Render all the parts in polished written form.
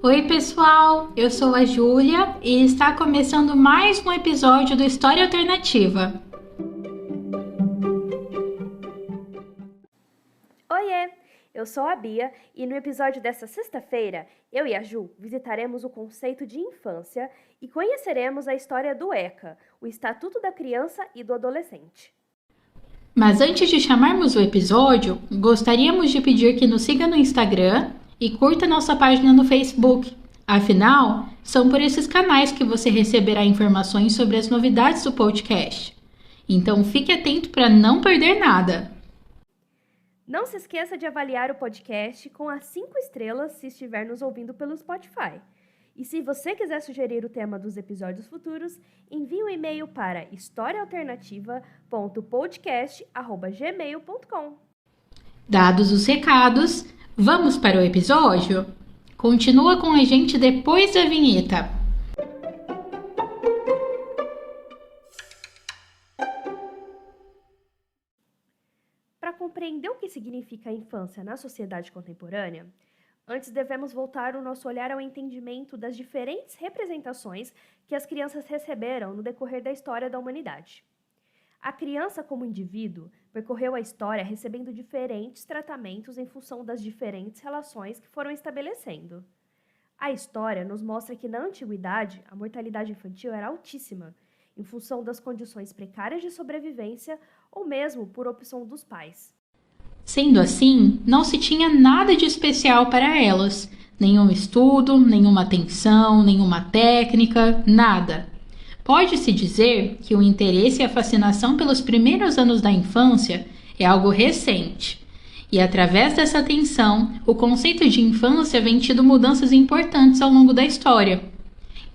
Oi pessoal, eu sou a Júlia e está começando mais um episódio do História Alternativa. Oiê, eu sou a Bia e no episódio dessa sexta-feira, eu e a Ju visitaremos o conceito de infância e conheceremos a história do ECA, o Estatuto da Criança e do Adolescente. Mas antes de chamarmos o episódio, gostaríamos de pedir que nos siga no Instagram e curta nossa página no Facebook. Afinal, são por esses canais que você receberá informações sobre as novidades do podcast. Então fique atento para não perder nada. Não se esqueça de avaliar o podcast com as 5 estrelas se estiver nos ouvindo pelo Spotify. E se você quiser sugerir o tema dos episódios futuros, envie um e-mail para historiaalternativa.podcast@gmail.com. Dados os recados, vamos para o episódio? Continua com a gente depois da vinheta. Para compreender o que significa a infância na sociedade contemporânea, antes devemos voltar o nosso olhar ao entendimento das diferentes representações que as crianças receberam no decorrer da história da humanidade. A criança, como indivíduo, percorreu a história recebendo diferentes tratamentos em função das diferentes relações que foram estabelecendo. A história nos mostra que, na antiguidade, a mortalidade infantil era altíssima, em função das condições precárias de sobrevivência ou mesmo por opção dos pais. Sendo assim, não se tinha nada de especial para elas, nenhum estudo, nenhuma atenção, nenhuma técnica, nada. Pode-se dizer que o interesse e a fascinação pelos primeiros anos da infância é algo recente. E através dessa atenção, o conceito de infância vem tido mudanças importantes ao longo da história.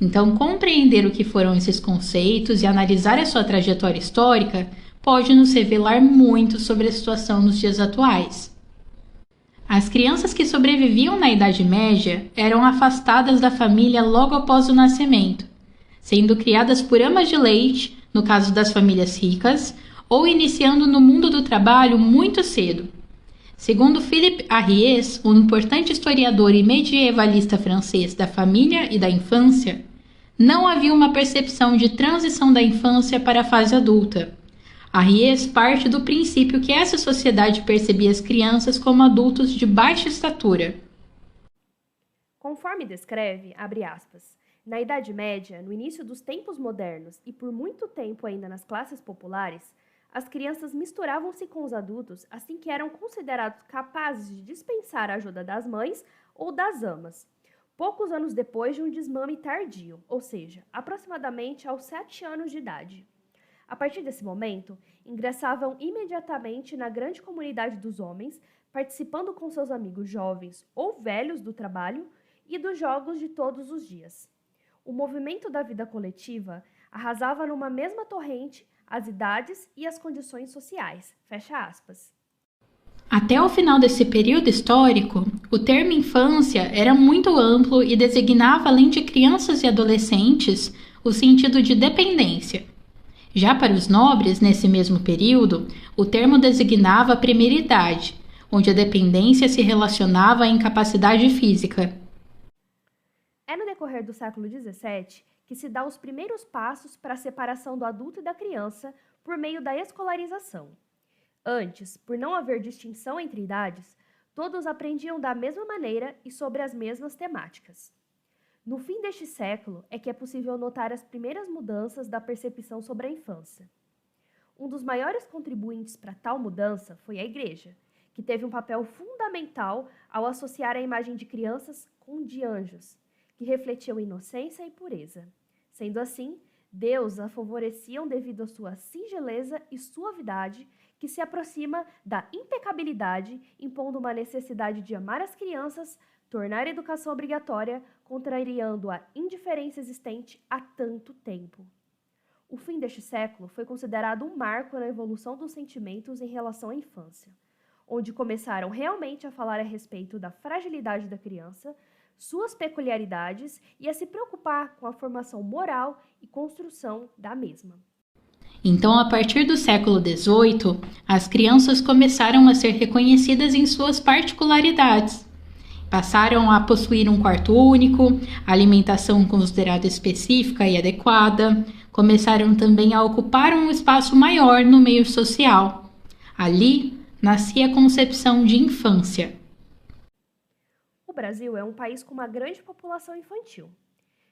Então, compreender o que foram esses conceitos e analisar a sua trajetória histórica pode nos revelar muito sobre a situação nos dias atuais. As crianças que sobreviviam na Idade Média eram afastadas da família logo após o nascimento, sendo criadas por amas de leite, no caso das famílias ricas, ou iniciando no mundo do trabalho muito cedo. Segundo Philippe Ariès, um importante historiador e medievalista francês da família e da infância, não havia uma percepção de transição da infância para a fase adulta. Ariès parte do princípio que essa sociedade percebia as crianças como adultos de baixa estatura. Conforme descreve, abre aspas, na Idade Média, no início dos tempos modernos e por muito tempo ainda nas classes populares, as crianças misturavam-se com os adultos assim que eram considerados capazes de dispensar a ajuda das mães ou das amas, poucos anos depois de um desmame tardio, ou seja, aproximadamente aos 7 anos de idade. A partir desse momento, ingressavam imediatamente na grande comunidade dos homens, participando com seus amigos jovens ou velhos do trabalho e dos jogos de todos os dias. O movimento da vida coletiva arrasava numa mesma torrente as idades e as condições sociais. Fecha aspas. Até o final desse período histórico, o termo infância era muito amplo e designava, além de crianças e adolescentes, o sentido de dependência. Já para os nobres, nesse mesmo período, o termo designava a primeira idade, onde a dependência se relacionava à incapacidade física. É no decorrer do século XVII que se dá os primeiros passos para a separação do adulto e da criança por meio da escolarização. Antes, por não haver distinção entre idades, todos aprendiam da mesma maneira e sobre as mesmas temáticas. No fim deste século é que é possível notar as primeiras mudanças da percepção sobre a infância. Um dos maiores contribuintes para tal mudança foi a Igreja, que teve um papel fundamental ao associar a imagem de crianças com de anjos, que refletiam inocência e pureza. Sendo assim, Deus a favoreciam devido à sua singeleza e suavidade, que se aproxima da impecabilidade, impondo uma necessidade de amar as crianças, tornar a educação obrigatória, contrariando a indiferença existente há tanto tempo. O fim deste século foi considerado um marco na evolução dos sentimentos em relação à infância, onde começaram realmente a falar a respeito da fragilidade da criança, suas peculiaridades e a se preocupar com a formação moral e construção da mesma. Então, a partir do século XVIII, as crianças começaram a ser reconhecidas em suas particularidades. Passaram a possuir um quarto único, alimentação considerada específica e adequada, começaram também a ocupar um espaço maior no meio social. Ali nascia a concepção de infância. O Brasil é um país com uma grande população infantil.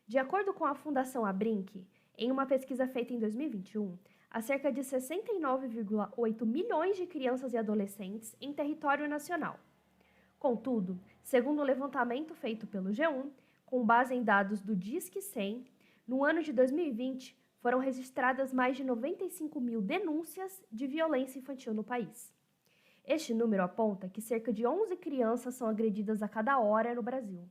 De acordo com a Fundação Abrinq, em uma pesquisa feita em 2021, há cerca de 69,8 milhões de crianças e adolescentes em território nacional. Contudo, segundo o levantamento feito pelo G1, com base em dados do Disque 100, no ano de 2020 foram registradas mais de 95 mil denúncias de violência infantil no país. Este número aponta que cerca de 11 crianças são agredidas a cada hora no Brasil.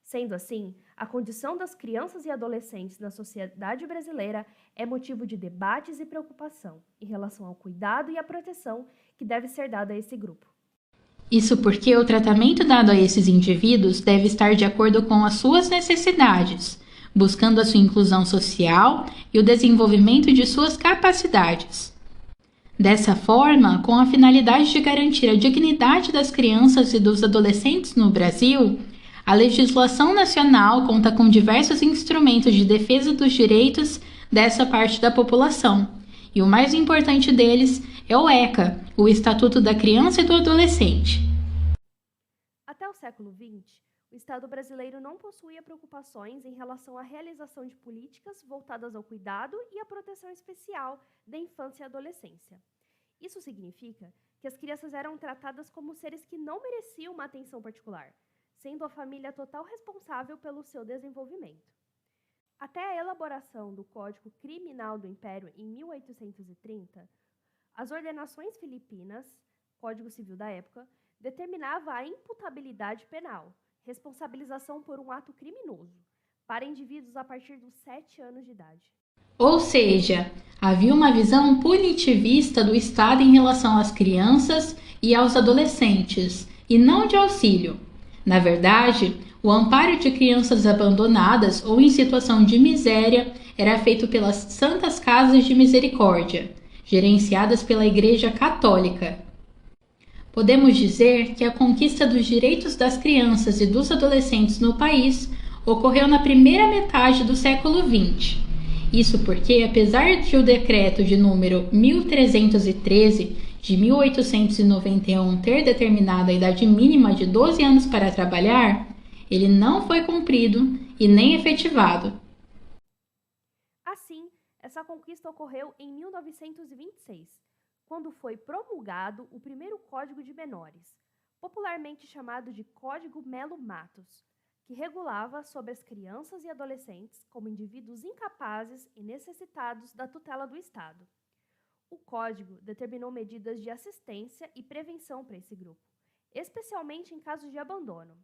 Sendo assim, a condição das crianças e adolescentes na sociedade brasileira é motivo de debates e preocupação em relação ao cuidado e à proteção que deve ser dada a esse grupo. Isso porque o tratamento dado a esses indivíduos deve estar de acordo com as suas necessidades, buscando a sua inclusão social e o desenvolvimento de suas capacidades. Dessa forma, com a finalidade de garantir a dignidade das crianças e dos adolescentes no Brasil, a legislação nacional conta com diversos instrumentos de defesa dos direitos dessa parte da população, e o mais importante deles é o ECA, o Estatuto da Criança e do Adolescente. Até o século XX, o Estado brasileiro não possuía preocupações em relação à realização de políticas voltadas ao cuidado e à proteção especial da infância e adolescência. Isso significa que as crianças eram tratadas como seres que não mereciam uma atenção particular, sendo a família total responsável pelo seu desenvolvimento. Até a elaboração do Código Criminal do Império em 1830, as ordenações filipinas, Código Civil da época, determinava a imputabilidade penal, responsabilização por um ato criminoso, para indivíduos a partir dos 7 anos de idade. Ou seja, havia uma visão punitivista do Estado em relação às crianças e aos adolescentes, e não de auxílio. Na verdade, o amparo de crianças abandonadas ou em situação de miséria era feito pelas Santas Casas de Misericórdia, gerenciadas pela Igreja Católica. Podemos dizer que a conquista dos direitos das crianças e dos adolescentes no país ocorreu na primeira metade do século XX. Isso porque, apesar de o decreto de número 1313 de 1891 ter determinado a idade mínima de 12 anos para trabalhar, ele não foi cumprido e nem efetivado. Assim, essa conquista ocorreu em 1926, quando foi promulgado o primeiro Código de Menores, popularmente chamado de Código Melo Matos, que regulava sobre as crianças e adolescentes como indivíduos incapazes e necessitados da tutela do Estado. O Código determinou medidas de assistência e prevenção para esse grupo, especialmente em casos de abandono.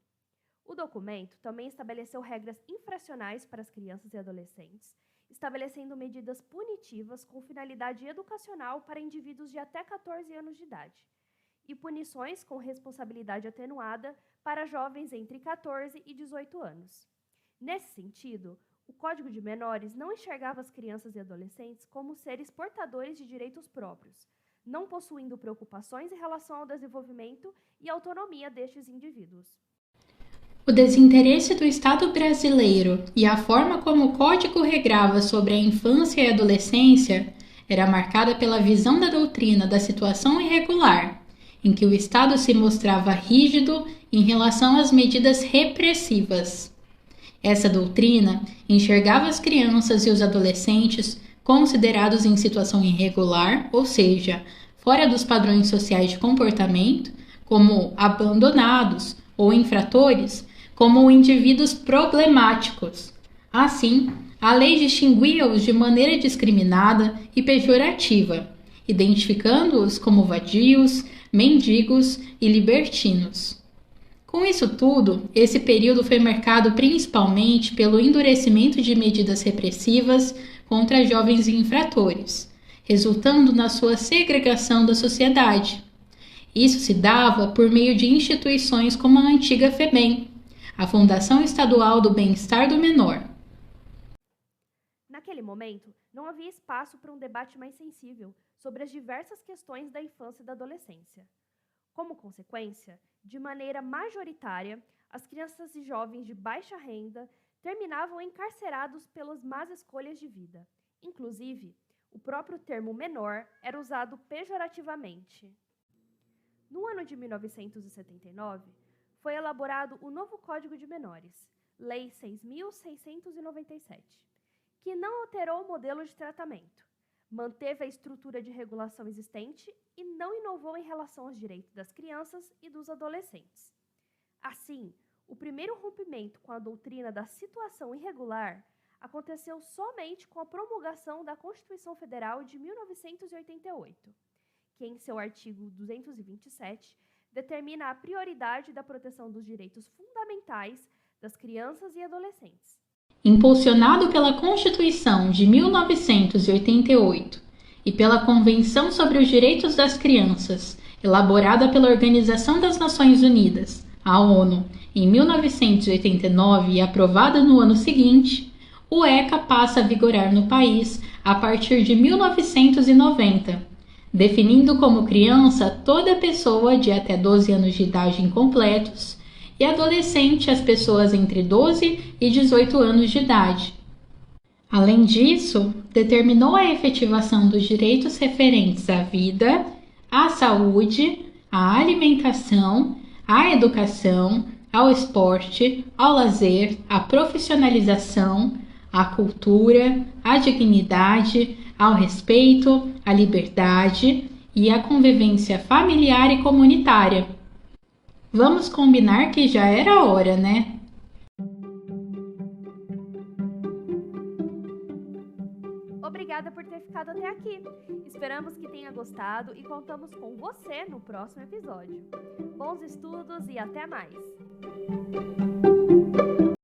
O documento também estabeleceu regras infracionais para as crianças e adolescentes, estabelecendo medidas punitivas com finalidade educacional para indivíduos de até 14 anos de idade, e punições com responsabilidade atenuada para jovens entre 14 e 18 anos. Nesse sentido, o Código de Menores não enxergava as crianças e adolescentes como seres portadores de direitos próprios, não possuindo preocupações em relação ao desenvolvimento e autonomia destes indivíduos. O desinteresse do Estado brasileiro e a forma como o Código regrava sobre a infância e a adolescência era marcada pela visão da doutrina da situação irregular, em que o Estado se mostrava rígido em relação às medidas repressivas. Essa doutrina enxergava as crianças e os adolescentes considerados em situação irregular, ou seja, fora dos padrões sociais de comportamento, como abandonados ou infratores, como indivíduos problemáticos. Assim, a lei distinguia-os de maneira discriminada e pejorativa, identificando-os como vadios, mendigos e libertinos. Com isso tudo, esse período foi marcado principalmente pelo endurecimento de medidas repressivas contra jovens infratores, resultando na sua segregação da sociedade. Isso se dava por meio de instituições como a antiga FEBEM, a Fundação Estadual do Bem-Estar do Menor. Naquele momento, não havia espaço para um debate mais sensível sobre as diversas questões da infância e da adolescência. Como consequência, de maneira majoritária, as crianças e jovens de baixa renda terminavam encarcerados pelas más escolhas de vida. Inclusive, o próprio termo menor era usado pejorativamente. No ano de 1979, foi elaborado o novo Código de Menores, Lei 6.697, que não alterou o modelo de tratamento, manteve a estrutura de regulação existente e não inovou em relação aos direitos das crianças e dos adolescentes. Assim, o primeiro rompimento com a doutrina da situação irregular aconteceu somente com a promulgação da Constituição Federal de 1988, que em seu artigo 227 determina a prioridade da proteção dos direitos fundamentais das crianças e adolescentes. Impulsionado pela Constituição de 1988 e pela Convenção sobre os Direitos das Crianças, elaborada pela Organização das Nações Unidas, a ONU, em 1989 e aprovada no ano seguinte, o ECA passa a vigorar no país a partir de 1990, definindo como criança toda pessoa de até 12 anos de idade incompletos e adolescente as pessoas entre 12 e 18 anos de idade. Além disso, determinou a efetivação dos direitos referentes à vida, à saúde, à alimentação, à educação, ao esporte, ao lazer, à profissionalização, à cultura, à dignidade, ao respeito, à liberdade e à convivência familiar e comunitária. Vamos combinar que já era hora, né? Obrigada por ter ficado até aqui. Esperamos que tenha gostado e contamos com você no próximo episódio. Bons estudos e até mais!